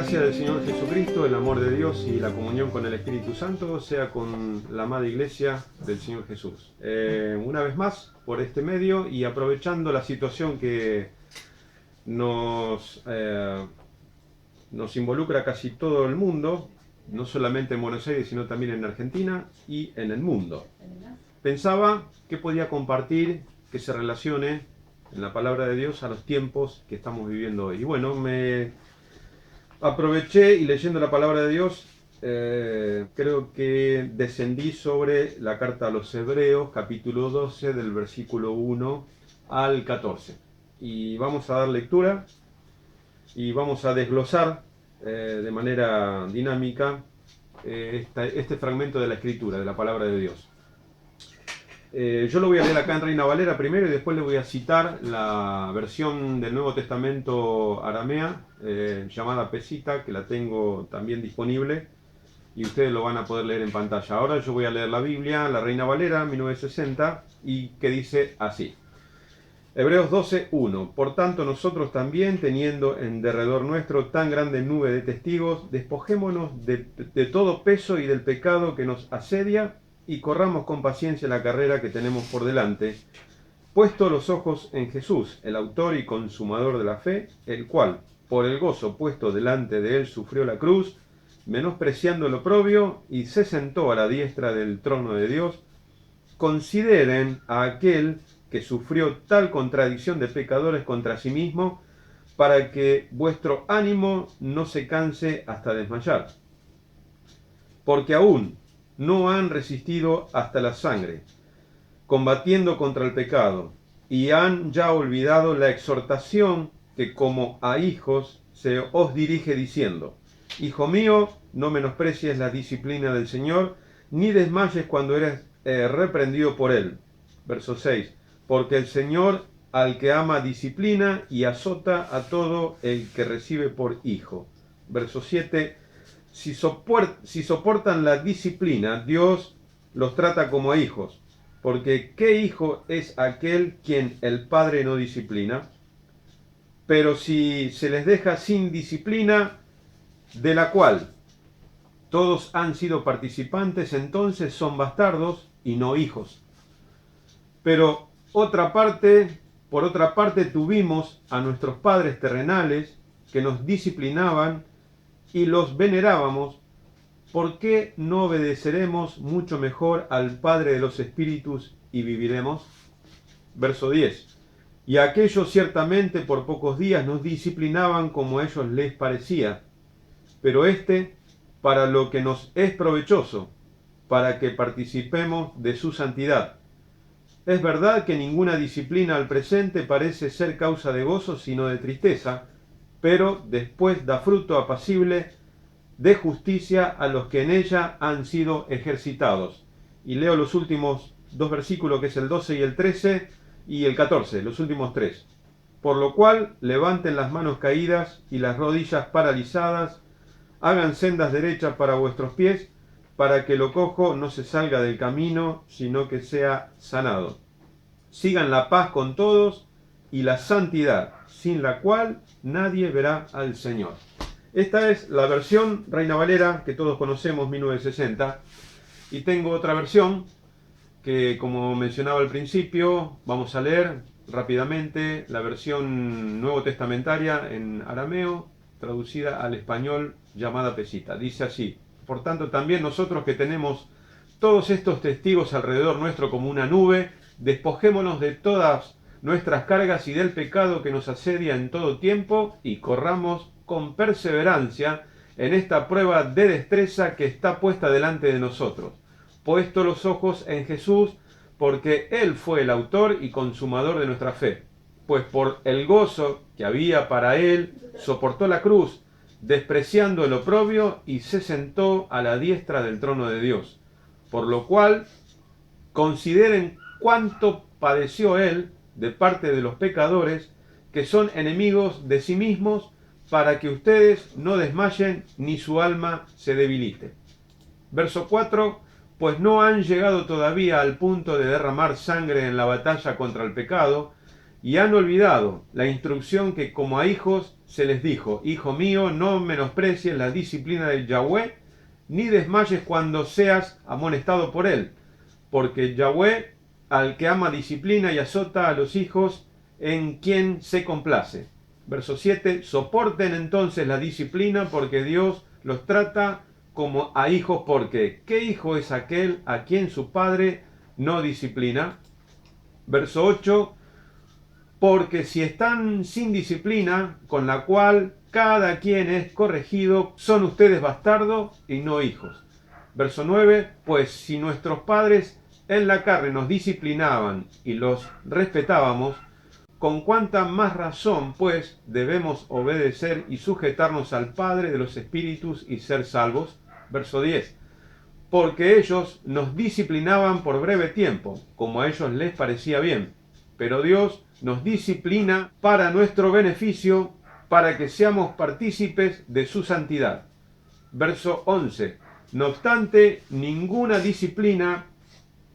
gracia del Señor Jesucristo, el amor de Dios y la comunión con el Espíritu Santo sea con la amada Iglesia del Señor Jesús. Una vez más, por este medio y aprovechando la situación que nos involucra casi todo el mundo, no solamente en Buenos Aires, sino también en Argentina y en el mundo. Pensaba que podía compartir que se relacione en la palabra de Dios a los tiempos que estamos viviendo hoy. Y bueno, me aproveché y leyendo la palabra de Dios, creo que descendí sobre la carta a los Hebreos, capítulo 12, del versículo 1 al 14. Y vamos a dar lectura y vamos a desglosar de manera dinámica este fragmento de la Escritura, de la palabra de Dios. Yo lo voy a leer acá en Reina Valera primero y después le voy a citar la versión del Nuevo Testamento aramea llamada Pesita, que la tengo también disponible y ustedes lo van a poder leer en pantalla. Ahora yo voy a leer la Biblia, la Reina Valera 1960, y que dice así. Hebreos 12:1. Por tanto nosotros también, teniendo en derredor nuestro tan grande nube de testigos, despojémonos de todo peso y del pecado que nos asedia, y corramos con paciencia la carrera que tenemos por delante, puesto los ojos en Jesús, el autor y consumador de la fe, el cual, por el gozo puesto delante de él, sufrió la cruz, menospreciando el oprobio, y se sentó a la diestra del trono de Dios. Consideren a aquel que sufrió tal contradicción de pecadores contra sí mismo, para que vuestro ánimo no se canse hasta desmayar. Porque aún no han resistido hasta la sangre, combatiendo contra el pecado, y han ya olvidado la exhortación que como a hijos se os dirige diciendo: Hijo mío, no menosprecies la disciplina del Señor, ni desmayes cuando eres reprendido por él. Verso 6. Porque el Señor al que ama disciplina y azota a todo el que recibe por hijo. Verso 7. Si soportan la disciplina, Dios los trata como a hijos, porque ¿qué hijo es aquel quien el Padre no disciplina? Pero si se les deja sin disciplina, de la cual todos han sido participantes, entonces son bastardos y no hijos. Pero por otra parte tuvimos a nuestros padres terrenales que nos disciplinaban y los venerábamos. ¿Por qué no obedeceremos mucho mejor al Padre de los Espíritus y viviremos? Verso 10. Y aquellos ciertamente por pocos días nos disciplinaban como a ellos les parecía, pero para lo que nos es provechoso, para que participemos de su santidad. Es verdad que ninguna disciplina al presente parece ser causa de gozo, sino de tristeza, pero después da fruto apacible de justicia a los que en ella han sido ejercitados. Y leo los últimos dos versículos, que es el 12 y el 13 y el 14, los últimos tres. Por lo cual, levanten las manos caídas y las rodillas paralizadas, hagan sendas derechas para vuestros pies, para que lo cojo no se salga del camino, sino que sea sanado. Sigan la paz con todos y la santidad, sin la cual nadie verá al Señor. Esta es la versión Reina Valera que todos conocemos, 1960, y tengo otra versión que, como mencionaba al principio, vamos a leer rápidamente la versión nuevo testamentaria en arameo, traducida al español, llamada Pesita. Dice así: por tanto también nosotros, que tenemos todos estos testigos alrededor nuestro como una nube, despojémonos de todas nuestras cargas y del pecado que nos asedia en todo tiempo, y corramos con perseverancia en esta prueba de destreza que está puesta delante de nosotros, puesto los ojos en Jesús, porque Él fue el autor y consumador de nuestra fe, pues por el gozo que había para Él soportó la cruz, despreciando el oprobio, y se sentó a la diestra del trono de Dios. Por lo cual, consideren cuánto padeció Él de parte de los pecadores, que son enemigos de sí mismos, para que ustedes no desmayen ni su alma se debilite. Verso 4. Pues no han llegado todavía al punto de derramar sangre en la batalla contra el pecado, y han olvidado la instrucción que como a hijos se les dijo: Hijo mío, no menosprecies la disciplina del Yahweh, ni desmayes cuando seas amonestado por él, porque Yahweh al que ama disciplina y azota a los hijos en quien se complace. Verso 7, soporten entonces la disciplina, porque Dios los trata como a hijos, porque ¿qué hijo es aquel a quien su padre no disciplina? Verso 8, porque si están sin disciplina, con la cual cada quien es corregido, son ustedes bastardos y no hijos. Verso 9, pues si nuestros padres en la carne nos disciplinaban y los respetábamos, con cuánta más razón, pues, debemos obedecer y sujetarnos al Padre de los Espíritus y ser salvos. Verso 10, porque ellos nos disciplinaban por breve tiempo, como a ellos les parecía bien, pero Dios nos disciplina para nuestro beneficio, para que seamos partícipes de su santidad. Verso 11, no obstante, ninguna disciplina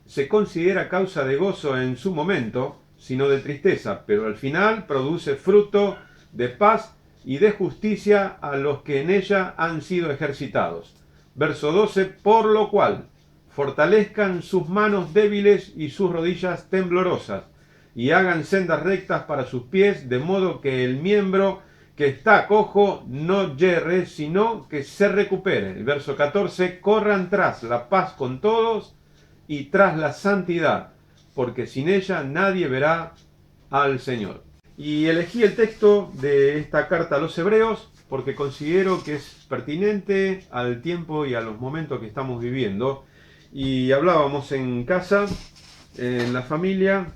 se considera causa de gozo en su momento, sino de tristeza, pero al final produce fruto de paz y de justicia a los que en ella han sido ejercitados. Verso 12, por lo cual fortalezcan sus manos débiles y sus rodillas temblorosas, y hagan sendas rectas para sus pies, de modo que el miembro que está cojo no yerre, sino que se recupere. El verso 14, corran tras la paz con todos y tras la santidad, porque sin ella nadie verá al Señor. Y elegí el texto de esta carta a los Hebreos porque considero que es pertinente al tiempo y a los momentos que estamos viviendo. Y hablábamos en casa, en la familia,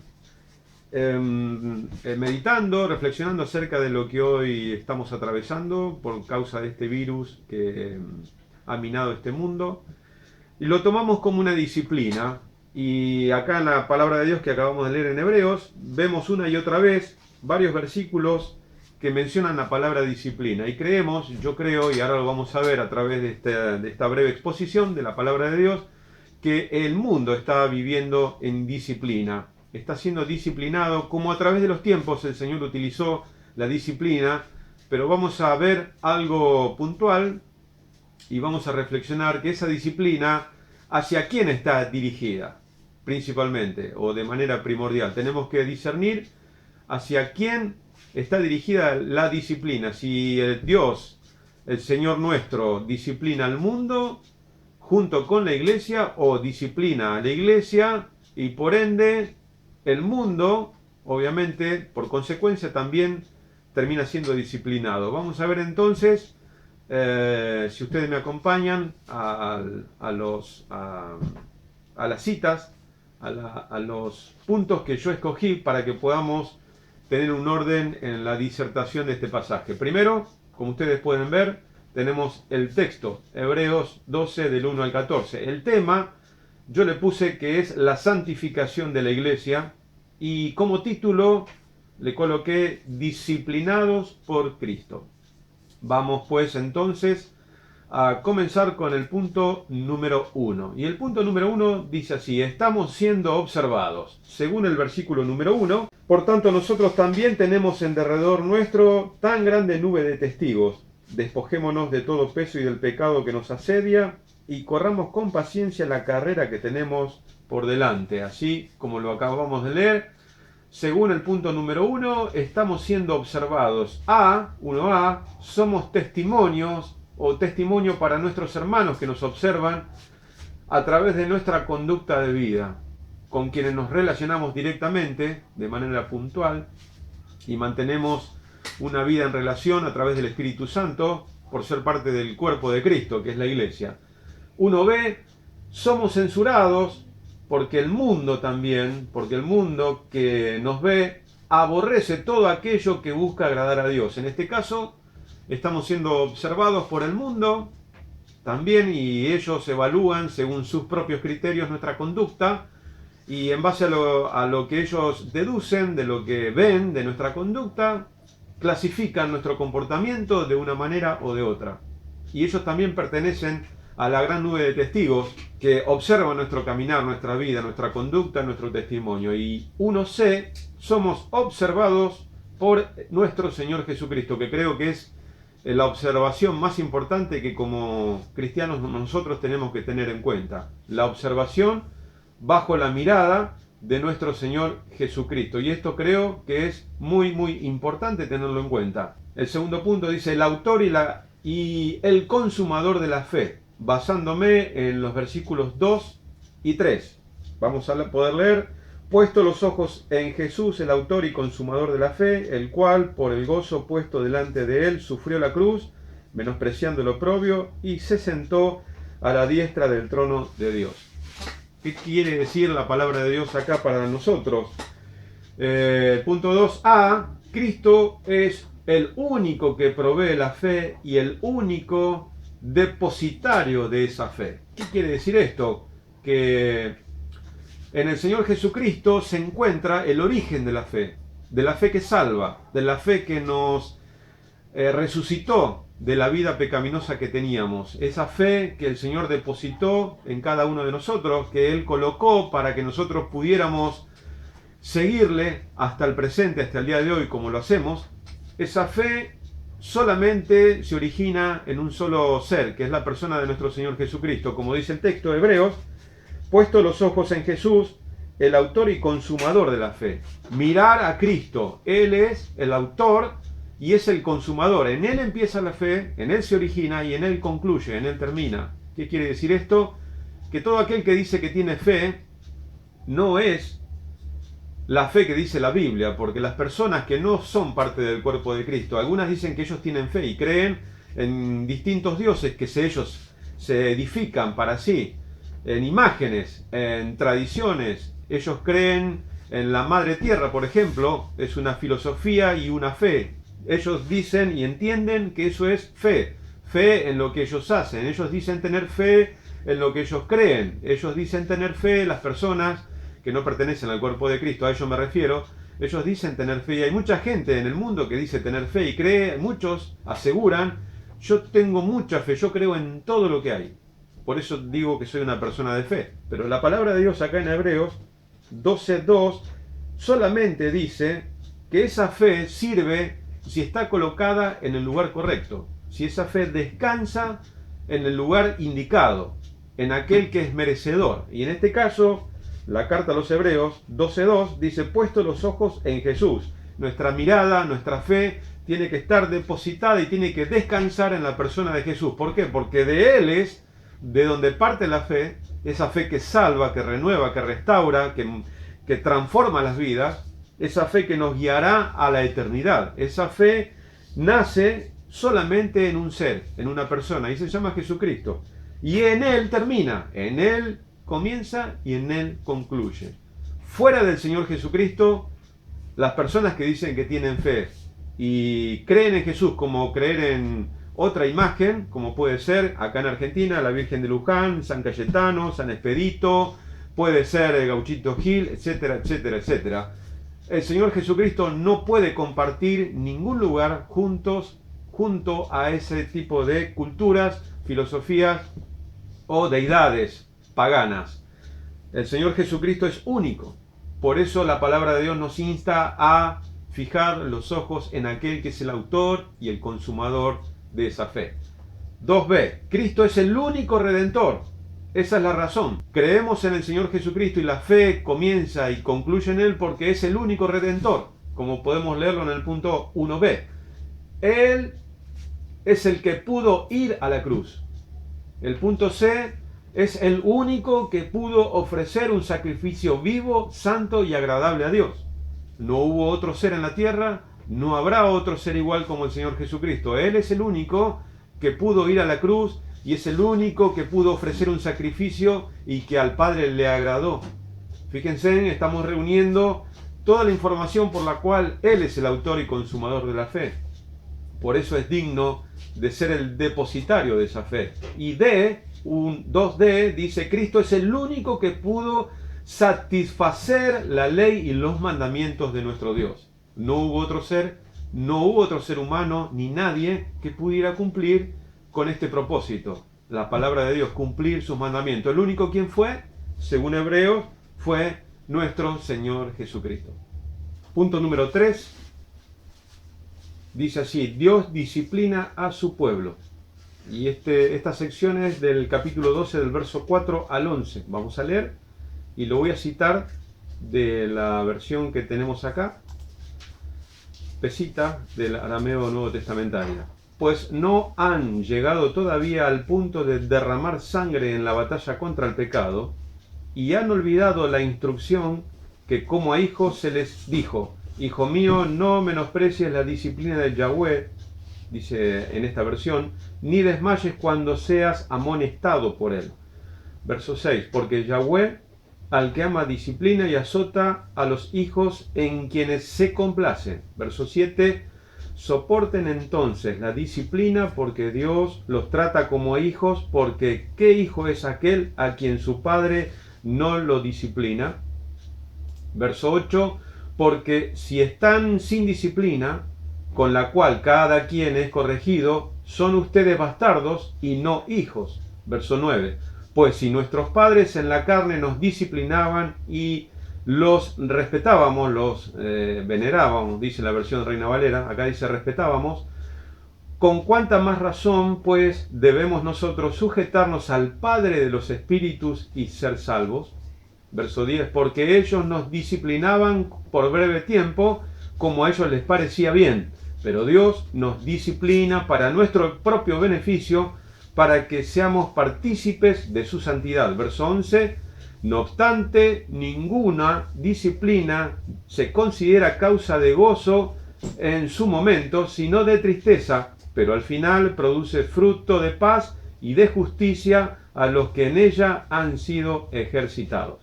meditando, reflexionando acerca de lo que hoy estamos atravesando por causa de este virus que ha minado este mundo. Y lo tomamos como una disciplina. Y acá en la palabra de Dios que acabamos de leer en Hebreos, vemos una y otra vez varios versículos que mencionan la palabra disciplina. Y creemos, yo creo, y ahora lo vamos a ver a través de esta breve exposición de la palabra de Dios, que el mundo está viviendo en disciplina. Está siendo disciplinado, como a través de los tiempos el Señor utilizó la disciplina, pero vamos a ver algo puntual y vamos a reflexionar que esa disciplina, ¿hacia quién está dirigida? Principalmente, o de manera primordial. Tenemos que discernir hacia quién está dirigida la disciplina. Si el Dios, el Señor nuestro, disciplina al mundo junto con la iglesia, o disciplina a la iglesia y por ende el mundo, obviamente, por consecuencia también termina siendo disciplinado. Vamos a ver entonces, si ustedes me acompañan, a las citas, a los puntos que yo escogí para que podamos tener un orden en la disertación de este pasaje. Primero, como ustedes pueden ver, tenemos el texto, Hebreos 12 del 1 al 14. El tema, yo le puse que es la santificación de la iglesia, y como título le coloqué disciplinados por Cristo. Vamos pues entonces a comenzar con el punto número 1. Y el punto número 1 dice así: estamos siendo observados. Según el versículo número 1, por tanto nosotros también tenemos en derredor nuestro tan grande nube de testigos. Despojémonos de todo peso y del pecado que nos asedia, y corramos con paciencia la carrera que tenemos por delante. Así como lo acabamos de leer, según el punto número 1, estamos siendo observados. 1a, somos testimonios o testimonio para nuestros hermanos que nos observan a través de nuestra conducta de vida, con quienes nos relacionamos directamente, de manera puntual, y mantenemos una vida en relación a través del Espíritu Santo, por ser parte del cuerpo de Cristo, que es la iglesia. 1b, somos censurados porque el mundo también, porque el mundo que nos ve aborrece todo aquello que busca agradar a Dios. En este caso, estamos siendo observados por el mundo también, y ellos evalúan según sus propios criterios nuestra conducta, y en base a lo que ellos deducen de lo que ven de nuestra conducta, clasifican nuestro comportamiento de una manera o de otra. Y ellos también pertenecen a la gran nube de testigos que observan nuestro caminar, nuestra vida, nuestra conducta, nuestro testimonio. Y 1C, somos observados por nuestro Señor Jesucristo, que creo que es la observación más importante que como cristianos nosotros tenemos que tener en cuenta. La observación bajo la mirada de nuestro Señor Jesucristo. Y esto creo que es muy, muy importante tenerlo en cuenta. El segundo punto dice, el autor y el consumador de la fe, basándome en los versículos 2 y 3. Vamos a poder leer, puesto los ojos en Jesús, el autor y consumador de la fe, el cual, por el gozo puesto delante de él, sufrió la cruz, menospreciando el oprobio, y se sentó a la diestra del trono de Dios. ¿Qué quiere decir la palabra de Dios acá para nosotros? Punto 2a, Cristo es el único que provee la fe y el único depositario de esa fe. ¿Qué quiere decir esto? Que en el Señor Jesucristo se encuentra el origen de la fe que salva, de la fe que nos resucitó de la vida pecaminosa que teníamos. Esa fe que el Señor depositó en cada uno de nosotros, que Él colocó para que nosotros pudiéramos seguirle hasta el presente, hasta el día de hoy, como lo hacemos. Esa fe solamente se origina en un solo ser, que es la persona de nuestro Señor Jesucristo. Como dice el texto de Hebreos, puesto los ojos en Jesús, el autor y consumador de la fe. Mirar a Cristo. Él es el autor y es el consumador. En Él empieza la fe, en Él se origina y en Él concluye, en Él termina. ¿Qué quiere decir esto? Que todo aquel que dice que tiene fe no es la fe que dice la Biblia, porque las personas que no son parte del cuerpo de Cristo, algunas dicen que ellos tienen fe y creen en distintos dioses que ellos se edifican para sí, en imágenes, en tradiciones. Ellos creen en la madre tierra, por ejemplo, es una filosofía y una fe. Ellos dicen y entienden que eso es fe, fe en lo que ellos hacen. Ellos dicen tener fe en lo que ellos creen. Ellos dicen tener fe, las personas que no pertenecen al cuerpo de Cristo, a ello me refiero, ellos dicen tener fe, y hay mucha gente en el mundo que dice tener fe y cree, muchos aseguran, yo tengo mucha fe, yo creo en todo lo que hay, por eso digo que soy una persona de fe. Pero la palabra de Dios acá en Hebreos 12:2 solamente dice que esa fe sirve si está colocada en el lugar correcto, si esa fe descansa en el lugar indicado, en aquel que es merecedor. Y en este caso, la carta a los Hebreos 12:2 dice, puesto los ojos en Jesús. Nuestra mirada, nuestra fe tiene que estar depositada y tiene que descansar en la persona de Jesús. ¿Por qué? Porque de Él es de donde parte la fe, esa fe que salva, que renueva, que restaura, que transforma las vidas, esa fe que nos guiará a la eternidad. Esa fe nace solamente en un ser, en una persona, y se llama Jesucristo. Y en Él termina, en Él comienza y en Él concluye. Fuera del Señor Jesucristo, las personas que dicen que tienen fe y creen en Jesús como creer en otra imagen, como puede ser acá en Argentina la Virgen de Luján, San Cayetano, San Expedito, puede ser Gauchito Gil, etcétera, etcétera, etcétera. El Señor Jesucristo no puede compartir ningún lugar junto a ese tipo de culturas, filosofías o deidades paganas. El Señor Jesucristo es único. Por eso la palabra de Dios nos insta a fijar los ojos en aquel que es el autor y el consumador de esa fe. 2b. Cristo es el único redentor. Esa es la razón. Creemos en el Señor Jesucristo y la fe comienza y concluye en Él porque es el único redentor, como podemos leerlo en el punto 1b. Él es el que pudo ir a la cruz. El punto C es el único que pudo ofrecer un sacrificio vivo, santo y agradable a Dios. No hubo otro ser en la tierra, no habrá otro ser igual como el Señor Jesucristo. Él es el único que pudo ir a la cruz y es el único que pudo ofrecer un sacrificio y que al Padre le agradó. Fíjense, estamos reuniendo toda la información por la cual Él es el autor y consumador de la fe. Por eso es digno de ser el depositario de esa fe. Y 2D dice, Cristo es el único que pudo satisfacer la ley y los mandamientos de nuestro Dios. No hubo otro ser, no hubo otro ser humano, ni nadie que pudiera cumplir con este propósito. la palabra de Dios, cumplir sus mandamientos. El único quien fue, según Hebreos, fue nuestro Señor Jesucristo. Punto número 3. Dice así: Dios disciplina a su pueblo. Y esta sección es del capítulo 12, del verso 4 al 11. Vamos a leer y lo voy a citar de la versión que tenemos acá, Pesita, del arameo nuevo testamentario. Pues no han llegado todavía al punto de derramar sangre en la batalla contra el pecado, y han olvidado la instrucción que como a hijos se les dijo: Hijo mío, no menosprecies la disciplina de Yahweh, dice en esta versión, ni desmayes cuando seas amonestado por él. Verso 6, porque Yahweh al que ama disciplina y azota a los hijos en quienes se complace. Verso 7, soporten entonces la disciplina porque Dios los trata como hijos, porque ¿qué hijo es aquel a quien su padre no lo disciplina? Verso 8, porque si están sin disciplina, con la cual cada quien es corregido, son ustedes bastardos y no hijos. Verso 9, pues si nuestros padres en la carne nos disciplinaban y los respetábamos, los venerábamos, dice la versión Reina Valera, acá dice respetábamos, con cuánta más razón pues debemos nosotros sujetarnos al Padre de los espíritus y ser salvos. Verso 10, porque ellos nos disciplinaban por breve tiempo, como a ellos les parecía bien, pero Dios nos disciplina para nuestro propio beneficio, para que seamos partícipes de su santidad. Verso 11, no obstante, ninguna disciplina se considera causa de gozo en su momento, sino de tristeza, pero al final produce fruto de paz y de justicia a los que en ella han sido ejercitados.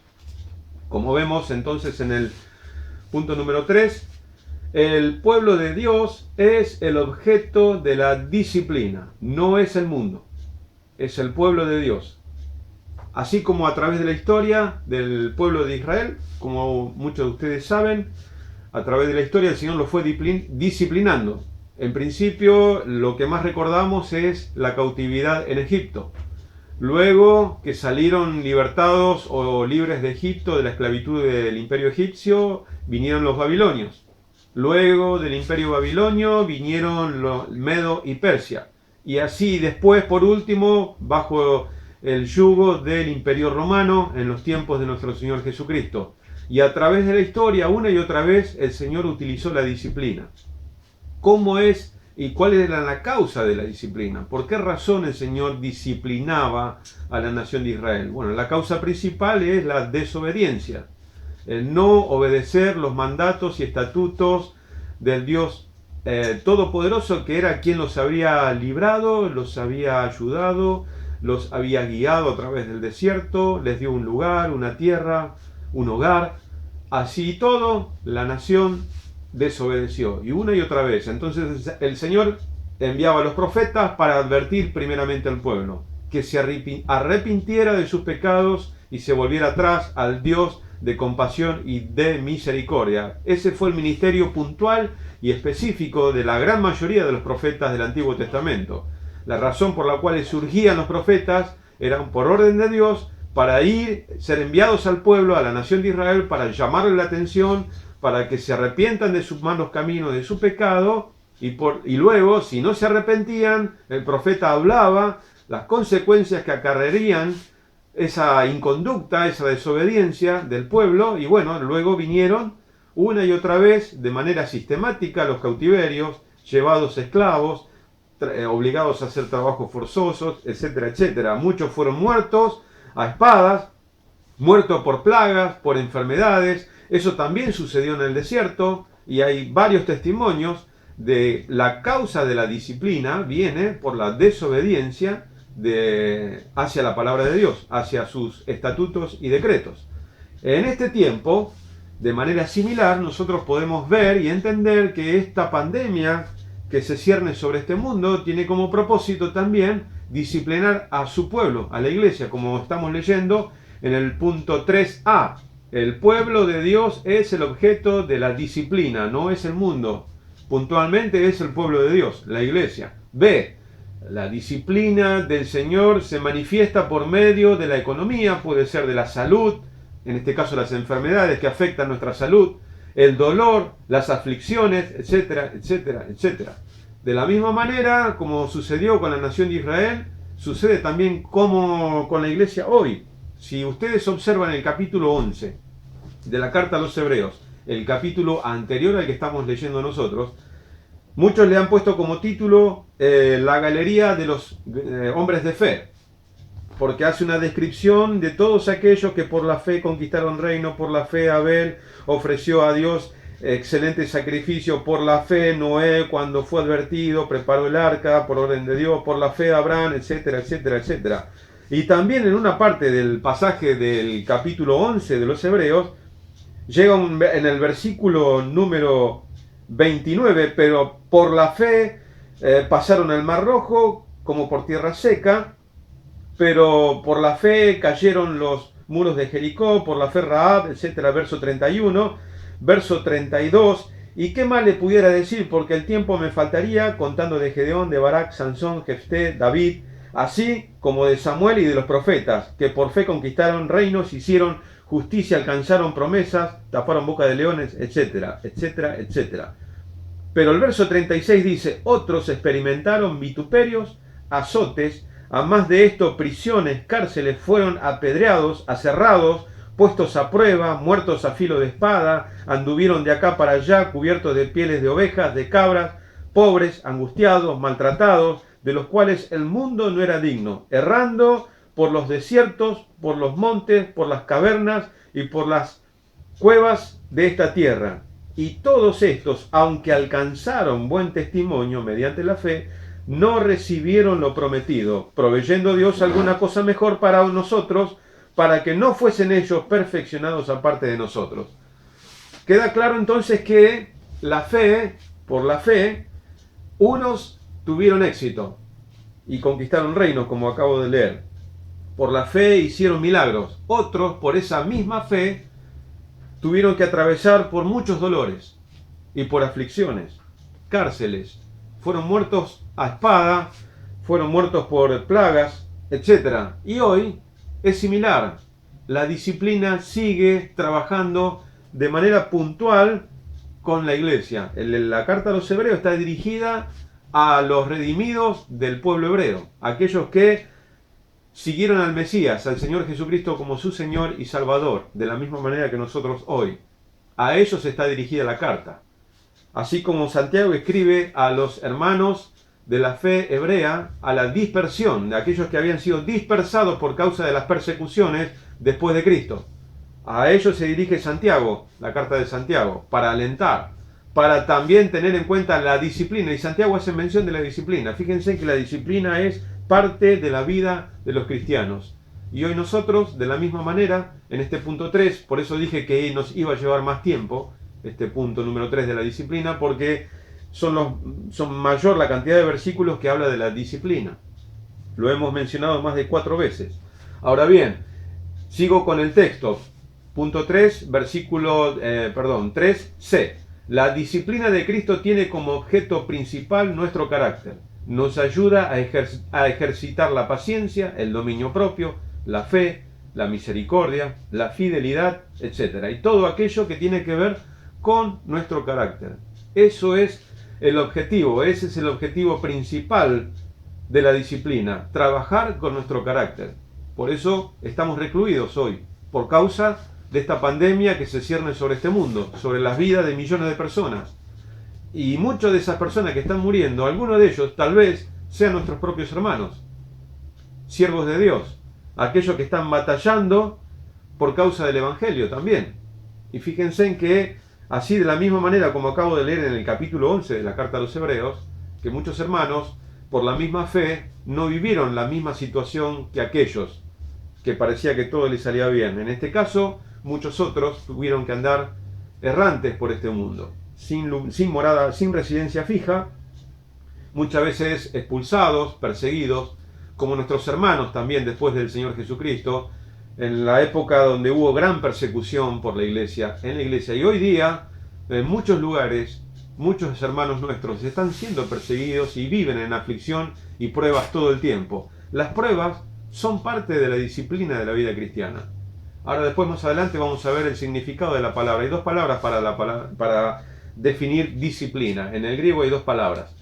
Como vemos entonces en el punto número 3, el pueblo de Dios es el objeto de la disciplina, no es el mundo, es el pueblo de Dios. Así como a través de la historia del pueblo de Israel, como muchos de ustedes saben, a través de la historia el Señor lo fue disciplinando. En principio, lo que más recordamos es la cautividad en Egipto. Luego que salieron libertados o libres de Egipto, de la esclavitud del imperio egipcio, vinieron los babilonios. Luego del imperio babilonio vinieron los Medo y Persia. Y así después, por último, bajo el yugo del imperio romano en los tiempos de nuestro Señor Jesucristo. Y a través de la historia, una y otra vez, el Señor utilizó la disciplina. ¿Cómo es y cuál era la causa de la disciplina? ¿Por qué razón el Señor disciplinaba a la nación de Israel? Bueno, la causa principal es la desobediencia. El no obedecer los mandatos y estatutos del Dios Todopoderoso, que era quien los había librado, los había ayudado, los había guiado a través del desierto, les dio un lugar, una tierra, un hogar. Así y todo, la nación desobedeció, y una y otra vez. Entonces el Señor enviaba a los profetas para advertir primeramente al pueblo, que se arrepintiera de sus pecados y se volviera atrás al Dios de compasión y de misericordia. Ese fue el ministerio puntual y específico de la gran mayoría de los profetas del Antiguo Testamento. La razón por la cual surgían los profetas eran por orden de Dios, para ser enviados al pueblo, a la nación de Israel, para llamarle la atención, para que se arrepientan de sus malos caminos, de su pecado, y luego, si no se arrepentían, el profeta hablaba las consecuencias que acarrearían esa inconducta, esa desobediencia del pueblo, y bueno, luego vinieron una y otra vez, de manera sistemática, los cautiverios, llevados esclavos, obligados a hacer trabajos forzosos, etcétera, etcétera. Muchos fueron muertos a espadas, muertos por plagas, por enfermedades. Eso también sucedió en el desierto, y hay varios testimonios de la causa de la disciplina viene por la desobediencia hacia la palabra de Dios, hacia sus estatutos y decretos. En este tiempo, de manera similar, nosotros podemos ver y entender que esta pandemia que se cierne sobre este mundo tiene como propósito también disciplinar a su pueblo, a la iglesia, como estamos leyendo en el punto 3a. El pueblo de Dios es el objeto de la disciplina, no es el mundo. Puntualmente es el pueblo de Dios, la iglesia. B, La disciplina del Señor se manifiesta por medio de la economía, puede ser de la salud, en este caso las enfermedades que afectan nuestra salud, el dolor, las aflicciones, etcétera, etcétera, etcétera. De la misma manera como sucedió con la nación de Israel, sucede también como con la iglesia hoy. Si ustedes observan el capítulo 11 de la carta a los Hebreos, el capítulo anterior al que estamos leyendo nosotros, muchos le han puesto como título la galería de los hombres de fe, porque hace una descripción de todos aquellos que por la fe conquistaron reino, por la fe Abel ofreció a Dios excelente sacrificio, por la fe Noé cuando fue advertido preparó el arca por orden de Dios, por la fe Abraham, etcétera, etcétera, etcétera. Y también en una parte del pasaje del capítulo 11 de los Hebreos, llega en el versículo número 29, pero por la fe pasaron el Mar Rojo como por tierra seca, pero por la fe cayeron los muros de Jericó, por la fe Rahab, etcétera, verso 31, verso 32, y qué más le pudiera decir, porque el tiempo me faltaría, contando de Gedeón, de Barak, Sansón, Jefté, David, así como de Samuel y de los profetas, que por fe conquistaron reinos, hicieron justicia, alcanzaron promesas, taparon boca de leones, etcétera, etcétera, etcétera. Pero el verso 36 dice, otros experimentaron vituperios, azotes, a más de esto prisiones, cárceles, fueron apedreados, aserrados, puestos a prueba, muertos a filo de espada, anduvieron de acá para allá, cubiertos de pieles de ovejas, de cabras, pobres, angustiados, maltratados, de los cuales el mundo no era digno, errando por los desiertos, por los montes, por las cavernas y por las cuevas de esta tierra. Y todos estos, aunque alcanzaron buen testimonio mediante la fe, no recibieron lo prometido, proveyendo Dios alguna cosa mejor para nosotros, para que no fuesen ellos perfeccionados aparte de nosotros. Queda claro entonces que la fe, por la fe, unos tuvieron éxito y conquistaron reinos, como acabo de leer. Por la fe hicieron milagros. Otros, por esa misma fe, tuvieron que atravesar por muchos dolores y por aflicciones, cárceles, fueron muertos a espada, fueron muertos por plagas, etc. Y hoy es similar. La disciplina sigue trabajando de manera puntual con la iglesia. La carta a los Hebreos está dirigida a los redimidos del pueblo hebreo, aquellos que siguieron al Mesías, al Señor Jesucristo como su Señor y Salvador, de la misma manera que nosotros hoy. A ellos está dirigida la carta. Así como Santiago escribe a los hermanos de la fe hebrea, a la dispersión de aquellos que habían sido dispersados por causa de las persecuciones después de Cristo. A ellos se dirige Santiago, la carta de Santiago, para alentar, para también tener en cuenta la disciplina. Y Santiago hace mención de la disciplina. Fíjense que la disciplina es parte de la vida de los cristianos. Y hoy nosotros, de la misma manera, en este punto 3, por eso dije que nos iba a llevar más tiempo, este punto número 3 de la disciplina, porque son mayor la cantidad de versículos que habla de la disciplina. Lo hemos mencionado más de 4 veces. Ahora bien, sigo con el texto. Punto 3, versículo 3c. La disciplina de Cristo tiene como objeto principal nuestro carácter. Nos ayuda a ejercitar la paciencia, el dominio propio, la fe, la misericordia, la fidelidad, etc. Y todo aquello que tiene que ver con nuestro carácter. Eso es el objetivo, ese es el objetivo principal de la disciplina, trabajar con nuestro carácter. Por eso estamos recluidos hoy, por causa de esta pandemia que se cierne sobre este mundo, sobre las vidas de millones de personas. Y muchas de esas personas que están muriendo, algunos de ellos tal vez sean nuestros propios hermanos, siervos de Dios, aquellos que están batallando por causa del Evangelio también. Y fíjense en que, así de la misma manera como acabo de leer en el capítulo 11 de la carta a los Hebreos, que muchos hermanos, por la misma fe, no vivieron la misma situación que aquellos, que parecía que todo les salía bien. En este caso, muchos otros tuvieron que andar errantes por este mundo, sin morada, sin residencia fija, muchas veces expulsados, perseguidos, como nuestros hermanos también después del Señor Jesucristo, en la época donde hubo gran persecución por la iglesia, en la iglesia. Y hoy día, en muchos lugares, muchos hermanos nuestros están siendo perseguidos y viven en aflicción y pruebas todo el tiempo. Las pruebas son parte de la disciplina de la vida cristiana. Ahora después más adelante vamos a ver el significado de la palabra. Hay dos palabras para definir disciplina. En el griego hay dos palabras.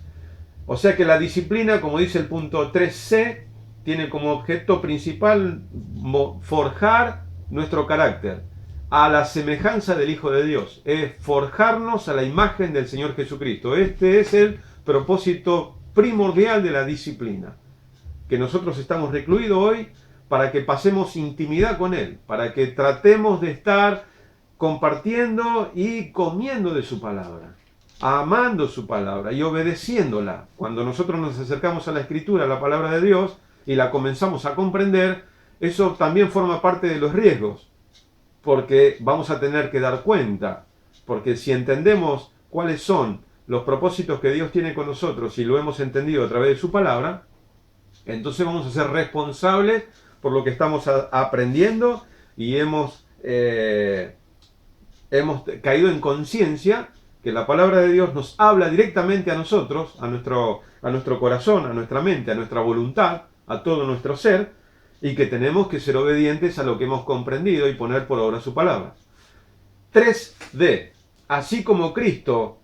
O sea que la disciplina, como dice el punto 3c, tiene como objeto principal forjar nuestro carácter a la semejanza del Hijo de Dios. Es forjarnos a la imagen del Señor Jesucristo. Este es el propósito primordial de la disciplina. Que nosotros estamos recluidos hoy para que pasemos intimidad con Él, para que tratemos de estar compartiendo y comiendo de su palabra, amando su palabra y obedeciéndola. Cuando nosotros nos acercamos a la Escritura, a la palabra de Dios, y la comenzamos a comprender, eso también forma parte de los riesgos, porque vamos a tener que dar cuenta, porque si entendemos cuáles son los propósitos que Dios tiene con nosotros y lo hemos entendido a través de su palabra, entonces vamos a ser responsables por lo que estamos aprendiendo y hemos caído en conciencia que la palabra de Dios nos habla directamente a nosotros, a nuestro corazón, a nuestra mente, a nuestra voluntad, a todo nuestro ser, y que tenemos que ser obedientes a lo que hemos comprendido y poner por obra su palabra. 3D. Así como Cristo,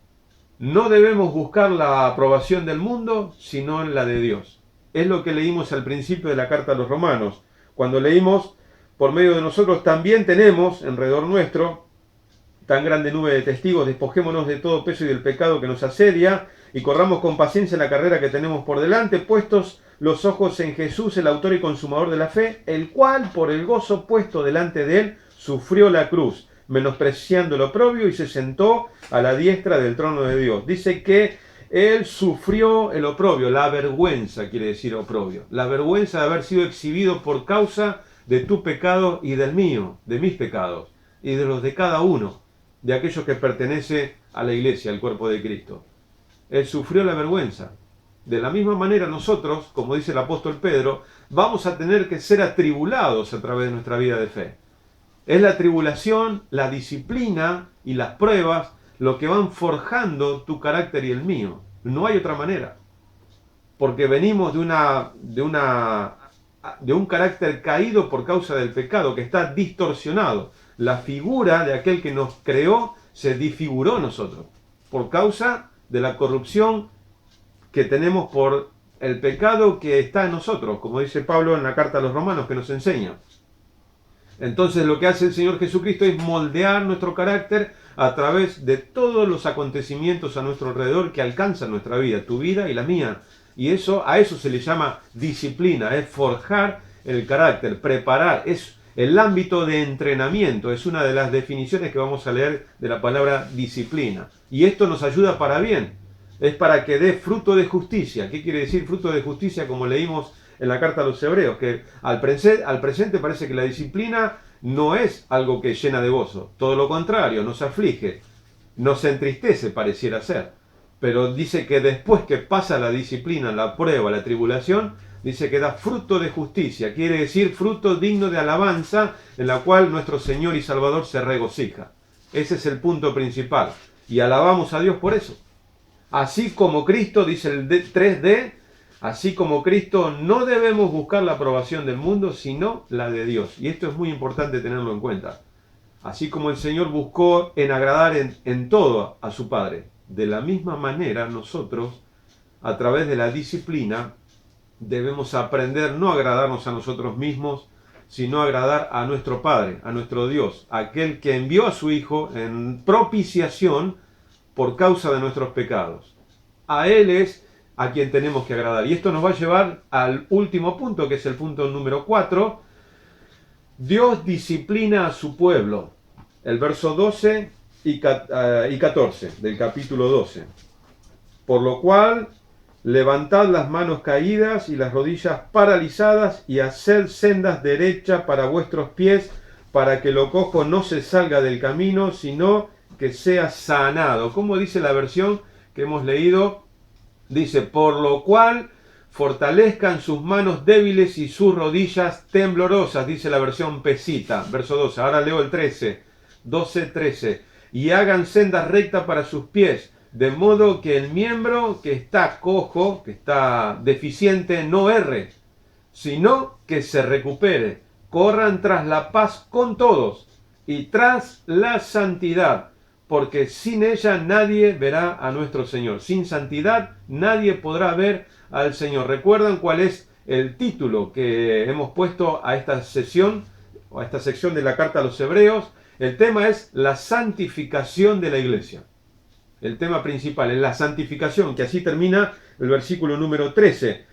no debemos buscar la aprobación del mundo, sino en la de Dios. Es lo que leímos al principio de la carta a los Romanos, cuando leímos, por medio de nosotros también tenemos, alrededor nuestro, tan grande nube de testigos, despojémonos de todo peso y del pecado que nos asedia, y corramos con paciencia la carrera que tenemos por delante, puestos los ojos en Jesús, el autor y consumador de la fe, el cual, por el gozo puesto delante de él, sufrió la cruz, menospreciando el oprobio, y se sentó a la diestra del trono de Dios. Dice que él sufrió el oprobio, la vergüenza quiere decir oprobio, la vergüenza de haber sido exhibido por causa de tu pecado y del mío, de mis pecados, y de los de cada uno, de aquellos que pertenece a la iglesia, al cuerpo de Cristo. Él sufrió la vergüenza. De la misma manera nosotros, como dice el apóstol Pedro, vamos a tener que ser atribulados a través de nuestra vida de fe. Es la tribulación, la disciplina y las pruebas lo que van forjando tu carácter y el mío. No hay otra manera. Porque venimos de un carácter caído por causa del pecado, que está distorsionado. La figura de aquel que nos creó se disfiguró en nosotros por causa de la corrupción que tenemos por el pecado que está en nosotros, como dice Pablo en la carta a los Romanos, que nos enseña. Entonces lo que hace el Señor Jesucristo es moldear nuestro carácter a través de todos los acontecimientos a nuestro alrededor que alcanzan nuestra vida, tu vida y la mía. Y a eso se le llama disciplina, es forjar el carácter, preparar, es el ámbito de entrenamiento, es una de las definiciones que vamos a leer de la palabra disciplina. Y esto nos ayuda para bien, es para que dé fruto de justicia. ¿Qué quiere decir fruto de justicia? Como leímos en la carta a los Hebreos, que al presente parece que la disciplina no es algo que llena de gozo, todo lo contrario, nos aflige, nos entristece, pareciera ser. Pero dice que después que pasa la disciplina, la prueba, la tribulación, dice que da fruto de justicia, quiere decir fruto digno de alabanza, en la cual nuestro Señor y Salvador se regocija. Ese es el punto principal, y alabamos a Dios por eso. Así como Cristo, dice el 3D, así como Cristo, no debemos buscar la aprobación del mundo, sino la de Dios. Y esto es muy importante tenerlo en cuenta. Así como el Señor buscó en agradar en todo a su Padre, de la misma manera nosotros, a través de la disciplina, debemos aprender no a agradarnos a nosotros mismos, sino a agradar a nuestro Padre, a nuestro Dios, aquel que envió a su Hijo en propiciación por causa de nuestros pecados. A Él es a quien tenemos que agradar. Y esto nos va a llevar al último punto, que es el punto número 4. Dios disciplina a su pueblo. El verso 12 y 14 del capítulo 12. Por lo cual, levantad las manos caídas y las rodillas paralizadas y haced sendas derechas para vuestros pies, para que lo cojo no se salga del camino, sino que sea sanado. Como dice la versión que hemos leído, dice, por lo cual fortalezcan sus manos débiles y sus rodillas temblorosas, dice la versión Pesita, verso 12. Ahora leo el 13, 12, 13. Y hagan sendas rectas para sus pies, de modo que el miembro que está cojo, que está deficiente, no erre, sino que se recupere. Corran tras la paz con todos y tras la santidad, porque sin ella nadie verá a nuestro Señor. Sin santidad nadie podrá ver al Señor. ¿Recuerdan cuál es el título que hemos puesto a esta sesión, o a esta sección de la carta a los Hebreos? El tema es la santificación de la iglesia. El tema principal es la santificación, que así termina el versículo número 13.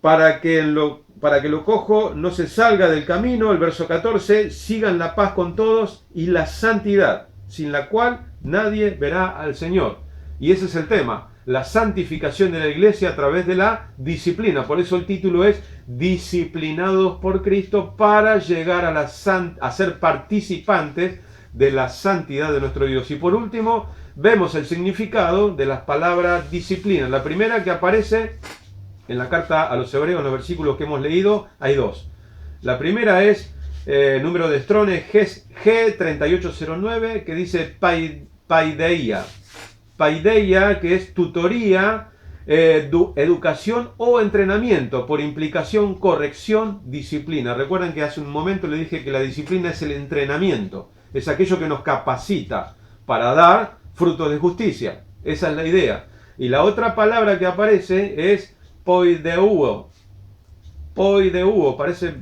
Para que lo cojo no se salga del camino, el verso 14, sigan la paz con todos y la santidad, sin la cual nadie verá al Señor. Y ese es el tema, la santificación de la iglesia a través de la disciplina. Por eso el título es Disciplinados por Cristo para llegar a ser participantes de la santidad de nuestro Dios. Y por último, vemos el significado de las palabras disciplina. La primera que aparece en la carta a los Hebreos, en los versículos que hemos leído, hay dos. La primera es número de Strong G3809, que dice paideia. Paideia, que es tutoría, educación o entrenamiento, por implicación, corrección, disciplina. Recuerden que hace un momento le dije que la disciplina es el entrenamiento, es aquello que nos capacita para dar frutos de justicia. Esa es la idea. Y la otra palabra que aparece es poideuo. Poideuo, parece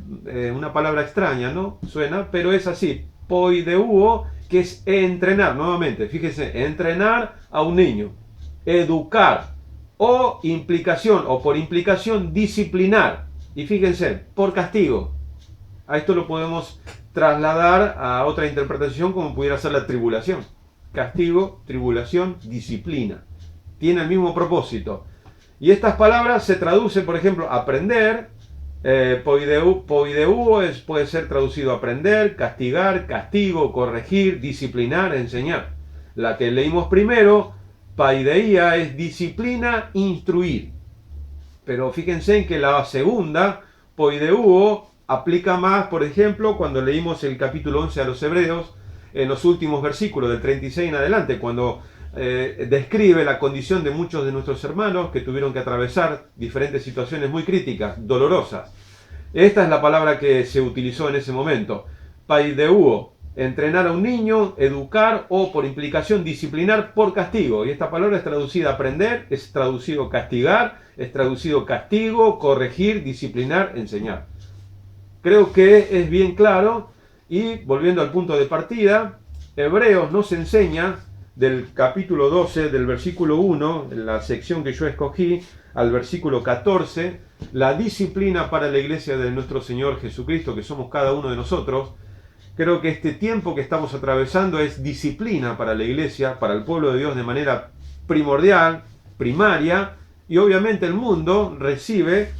una palabra extraña, ¿no? Suena, pero es así. Poideuo, que es entrenar, nuevamente, fíjese, entrenar a un niño, educar, o implicación, o por implicación, disciplinar. Y fíjense, por castigo. A esto lo podemos trasladar a otra interpretación como pudiera ser la tribulación. Castigo, tribulación, disciplina. Tiene el mismo propósito. Y estas palabras se traducen, por ejemplo, aprender, poideuo puede ser traducido aprender, castigar, castigo, corregir, disciplinar, enseñar. La que leímos primero, paideia, es disciplina, instruir. Pero fíjense en que la segunda, poideuo, aplica más, por ejemplo, cuando leímos el capítulo 11 a los Hebreos, en los últimos versículos del 36 en adelante, cuando describe la condición de muchos de nuestros hermanos que tuvieron que atravesar diferentes situaciones muy críticas, dolorosas. Esta es la palabra que se utilizó en ese momento. Paideuo, entrenar a un niño, educar o por implicación disciplinar por castigo. Y esta palabra es traducida aprender, es traducido castigar, es traducido castigo, corregir, disciplinar, enseñar. Creo que es bien claro. Y volviendo al punto de partida, Hebreos nos enseña del capítulo 12, del versículo 1, en la sección que yo escogí, al versículo 14, la disciplina para la iglesia de nuestro Señor Jesucristo, que somos cada uno de nosotros. Creo que este tiempo que estamos atravesando es disciplina para la iglesia, para el pueblo de Dios de manera primordial, primaria, y obviamente el mundo recibe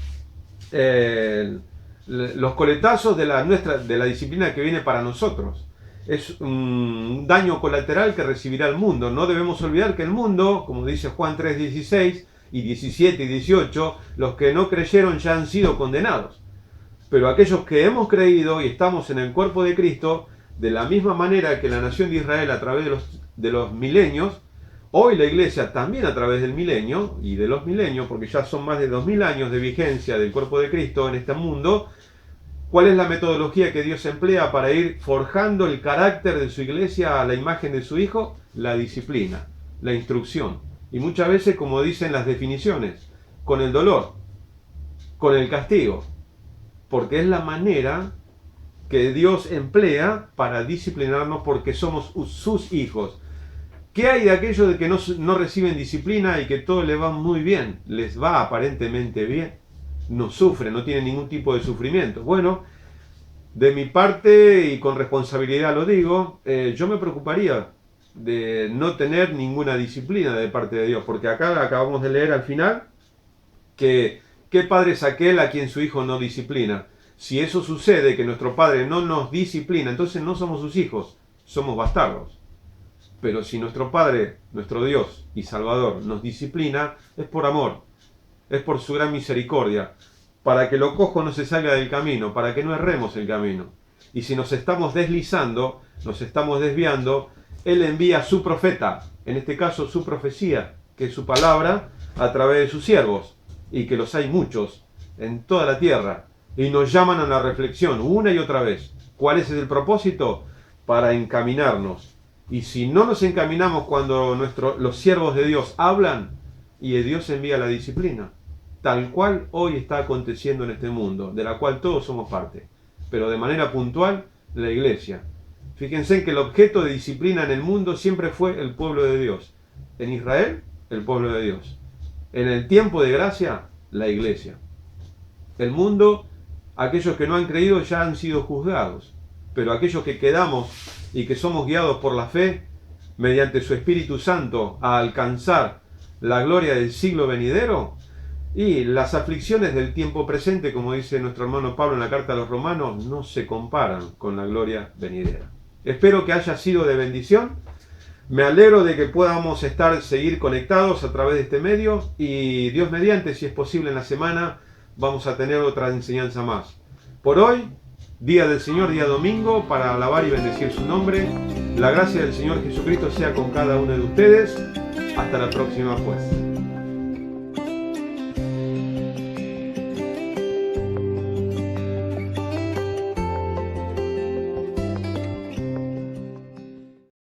los coletazos de la disciplina que viene para nosotros. Es un daño colateral que recibirá el mundo. No debemos olvidar que el mundo, como dice Juan 3:16 y 17 y 18, los que no creyeron ya han sido condenados. Pero aquellos que hemos creído y estamos en el cuerpo de Cristo, de la misma manera que la nación de Israel a través de los milenios, hoy la iglesia también a través del milenio y de los milenios, porque ya son más de 2000 años de vigencia del cuerpo de Cristo en este mundo. ¿Cuál es la metodología que Dios emplea para ir forjando el carácter de su iglesia a la imagen de su Hijo? La disciplina, la instrucción. Y muchas veces, como dicen las definiciones, con el dolor, con el castigo. Porque es la manera que Dios emplea para disciplinarnos porque somos sus hijos. ¿Qué hay de aquellos de que no reciben disciplina y que todo les va muy bien? Les va aparentemente bien. No sufren, no tienen ningún tipo de sufrimiento. Bueno, de mi parte y con responsabilidad lo digo, yo me preocuparía de no tener ninguna disciplina de parte de Dios, porque acá acabamos de leer al final que ¿qué padre es aquel a quien su hijo no disciplina? Si eso sucede, que nuestro padre no nos disciplina, entonces no somos sus hijos, somos bastardos. Pero si nuestro Padre, nuestro Dios y Salvador nos disciplina, es por amor. Es por su gran misericordia, para que lo cojo no se salga del camino, para que no erremos el camino. Y si nos estamos deslizando, nos estamos desviando, Él envía a su profeta, en este caso su profecía, que es su palabra, a través de sus siervos, y que los hay muchos en toda la tierra, y nos llaman a la reflexión una y otra vez. ¿Cuál es el propósito? Para encaminarnos. Y si no nos encaminamos cuando los siervos de Dios hablan, y Dios envía la disciplina, tal cual hoy está aconteciendo en este mundo, de la cual todos somos parte, pero de manera puntual, la iglesia. Fíjense que el objeto de disciplina en el mundo siempre fue el pueblo de Dios. En Israel, el pueblo de Dios. En el tiempo de gracia, la iglesia. El mundo, aquellos que no han creído ya han sido juzgados, pero aquellos que quedamos y que somos guiados por la fe, mediante su Espíritu Santo, a alcanzar la gloria del siglo venidero, y las aflicciones del tiempo presente, como dice nuestro hermano Pablo en la carta a los Romanos, no se comparan con la gloria venidera. Espero que haya sido de bendición. Me alegro de que podamos seguir conectados a través de este medio, y Dios mediante, si es posible en la semana, vamos a tener otra enseñanza más. Por hoy, día del Señor, día domingo, para alabar y bendecir su nombre. La gracia del Señor Jesucristo sea con cada uno de ustedes. Hasta la próxima, pues.